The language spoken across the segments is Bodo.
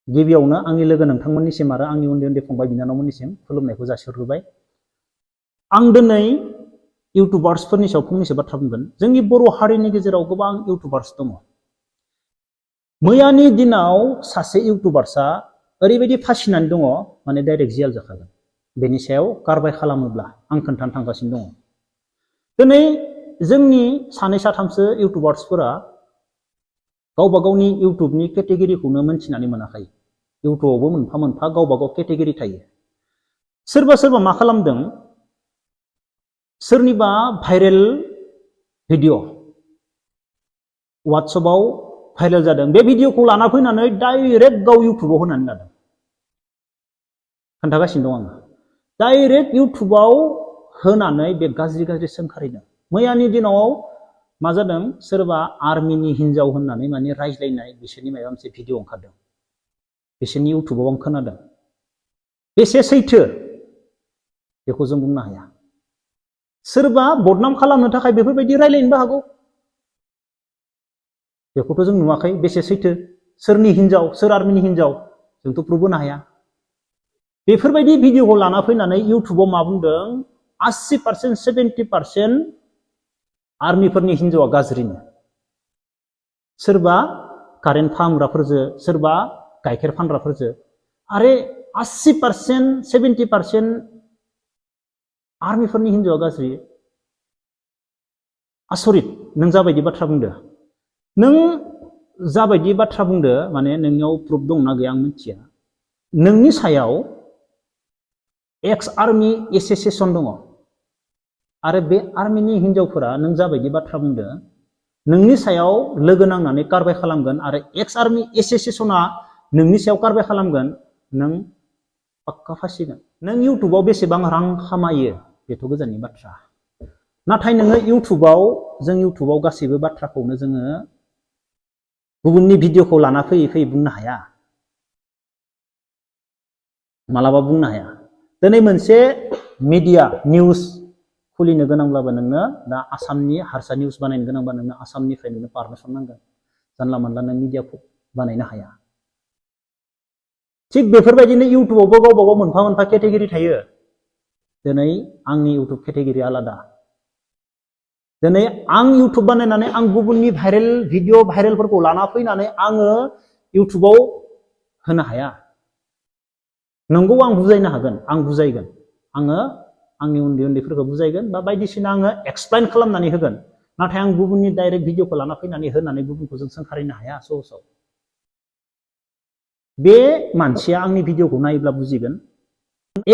गिबियावनो आंनि लोगो नोंथांमोननिसिम आरो आंनि उन्दै उन्दै फंबाय बिनानावमोननिसिम खुलुमनायखौ जासिहरग्रोबाय। आं दिनै इउटुबार्सफोरनि सायाव फंनैसो बाथ्रा बुंगोन। जोंनि बर' हारिनि गेजेराव गोबां इउटुबार्स दङ। मैयानि दिनाव सासे इउटुबार्सआ ओरैबायदि फासिनानै दङ, माने डाइरेक्ट जेल जाखागोन। बेनि सायाव कारबाय खालामोब्ला आं खोन्थानो थांगासिनो दङ। दिनै जोंनि सानै साथामसो इउटुबार्सफोरा गावबा गावनि इउटुबनि केटेगरिखौनो मोनथिनानै मोनाखै। इउटुबावबो मोनफा मोनफा गावबा गाव केटेगरि थायो। सोरबा सोरबा मा खालामदों, सोरनिबा भाइरेल भिडिअ वाट्सएपआव भाइरेल जादों, बे भिडिअखौ लाना फैनानै डाइरेक्ट गाव इउटुबाव होनानै लादों। खोन्थागासिनो दं आङो। डाइरेक्ट इउटुबाव होनानै बे गाज्रि गाज्रि सोंखारिदों। मैयानि दिनाव मा जादों, सोरबा आर्मिनि हिनजाव होननानै माने रायज्लायनाय बिसोरनि माबा मोनसे भिडिअ ओंखारदों। बिसोरनि इउटुबाव आं खोनादों। बेसे सैथो बेखौ जों बुंनो हाया। सोरबा बदनाम खालामनो थाखाय बेफोरबायदि रायलायनोबो हागौ। बेखौथ' जों नुवाखै बेसे सैथो, सोरनि हिनजाव, सोर आर्मिनि हिनजाव, जोंथ' प्रुफ होनो हाया। बेफोरबायदि भिडिअखौ लाना फैनानै इउटुबाव मा बुंदों, 80% 70% आर्मिफोरनि हिनजावा गाज्रिनो। सोरबा कारेन्ट फाहामग्राफोरजों, सोरबा गाइखेर फानग्राफोरजों। आरो 80% 70% आर्मिफोरनि हिनजावा गाज्रि। आसरित, नों जाबायदि बाथ्रा बुंदो। नों जाबायदि बाथ्रा बुंदो, माने नोंनियाव प्रुफ दंना गैया आं मिथिया। नोंनि सायाव एक्स आर्मि एस'सिएशन दङ। आरो बे आर्मिनि हिनजावफोरा नों जाबायदि बाथ्रा बुंदो, नोंनि सायाव लोगो नांनानै कारबाय खालामगोन आरो एक्स आर्मि एस'सिएशना नोंनि सायाव कारबाय खालामगोन, नों पाक्का फासिगोन। नों इउटुबाव बेसेबां रां खामायो बेथ' गोजाननि बाथ्रा। नाथाय नोङो इउटुबाव, जों इउटुबाव गासैबो बाथ्राखौनो जोङो गुबुननि भिडिअखौ लाना फैयै फैयै बुंनो हाया। मालाबा बुंनो हाया। दिनै मोनसे मिडिया निउज खुलिनो गोनांब्लाबो नोंनो दा आसामनि हारसा निउज बानायनो गोनांबा नोंनो आसामनिफ्राय नोंनो पारमिसन नांगोन। जानला मोनला नों मिडियाखौ बानायनो हाया। थिग बेफोरबायदिनो इउटुबावबो गावबा गाव मोनफा मोनफा केटेगरि थायो। दिनै आंनि इउटुब केटेगरि आलादा। दिनै आं इउटुब बानायनानै आं गुबुननि भाइरेल भिडिअ भाइरेलफोरखौ लाना फैनानै आङो इउटुबाव होनो हाया। नंगौ, आं बुजायनो हागोन, आं बुजायगोन। आङो आंनि उन्दै उन्दैफोरखौ बुजायगोन बा बायदिसिना आङो एक्सप्लेन खालामनानै होगोन। नाथाय आं गुबुननि डाइरेक्ट भिडिअखौ लाना फैनानै होनानै गुबुनखौ जों सोंखारिनो हाया सहसाव। बे मानसिया आंनि भिडिअखौ नायोब्ला बुजिगोन।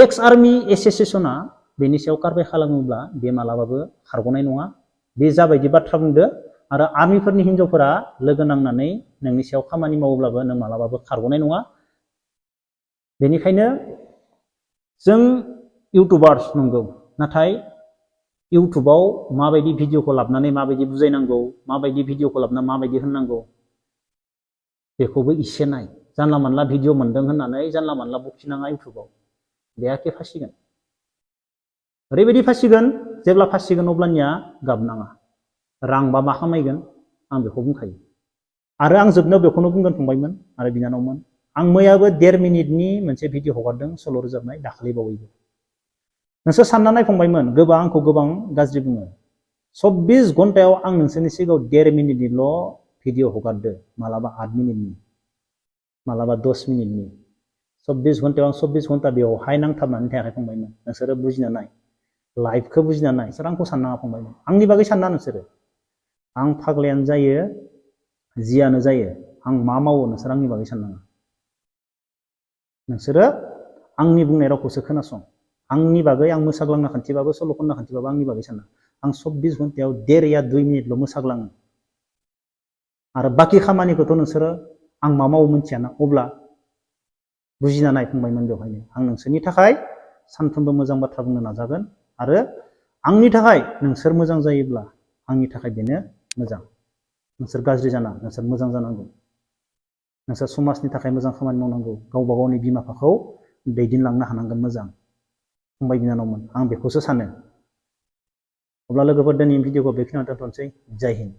एक्स आर्मि एस'सिएशना बेनि सायाव कारबाय खालामोब्ला बे मालाबाबो खारग'नाय नङा। बे जाबायदि बाथ्रा बुंदो, आरो आर्मिफोरनि हिनजावफोरा लोगो नांनानै नोंनि सायाव खामानि मावोब्लाबो नों मालाबाबो खारग'नाय नङा। बेनिखायनो जों इउटुबार्स नंगौ, नाथाय इउटुबाव माबायदि भिडिअखौ लाबोनानै माबायदि बुजायनांगौ, माबायदि भिडिअखौ लाबोनानै माबायदि होननांगौ, बेखौबो इसे नाय। जानला मानला भिडिअ मोन्दों होननानै जानला मानला बखिनाङा इउटुबाव। बे एखे फासिगोन। ओरैबायदि फासिगोन, जेब्ला फासिगोन अब्लानिया गाबनाङा। रांबा मा खामायगोन आं बेखौ बुंखायो। आरो आं जोबनायाव बेखौनो बुंगोन फंबायमोन आरो बिनानावमोन, आं मैयाबो 1.5 मिनिटनि मोनसे भिडिअ हगारदों, सल' रोजाबनाय, दाखालि बावैबो। नोंसोर सानना नाय फंबायमोन, आंखौ गोबां गाज्रि बुङो। 24 घन्टायाव आं नोंसोरनि सिगाङाव 1.5 मिनिटनिल' भिडिअ हगारदो, मालाबा 8 मिनिटनि, मालाबा 10 मिनिटनि। 24 घन्टायाव आं 24 घन्टा बेवहाय नांथाबनानै थायाखै फंबायमोन। नोंसोरो बुजिना नाय, लाइफखौ बुजिना नाय। नोंसोर आंखौ साननाङा फंबायमोन, आंनि बागै सानना नोंसोरो। आं फाग्लायानो जायो, जियानो जायो, आं मा मावो नोंसोर आंनि बागै साननाङा। नोंसोरो आंनि बुंनाय रावखौसो खोनासं। आंनि बागै आं मोसाग्लांना खान्थिबाबो, सल' खनना खान्थिबाबो आंनि बागै सानना। आं 24 घन्टायाव 1.5 या 2 मिनिटल' मोसाग्लाङो। आरो बाखि खामानिखौथ' नोंसोरो आं मा मावो मिथियाना। अब्ला बुजिना नाय फंबायमोन, बेवहायनो आं नोंसोरनि थाखाय सानफ्रोमबो मोजां बाथ्रा बुंनो नाजागोन। आरो आंनि थाखाय नोंसोर मोजां जायोब्ला आंनि थाखाय बेनो मोजां। नोंसोर गाज्रि जानाङा, नोंसोर मोजां जानांगौ। नोंसोर समाजनि थाखाय मोजां खामानि मावनांगौ। गावबा गावनि बिमा बिफाखौ दैदेनलांनो हानांगोन मोजां। फंबाय बिनानावमोन, आं बेखौसो सानो। अब्ला लोगोफोर, दिनैनि भिडिअखौ बेखिनियावनो दोनथ'नोसै। जय हिन्द।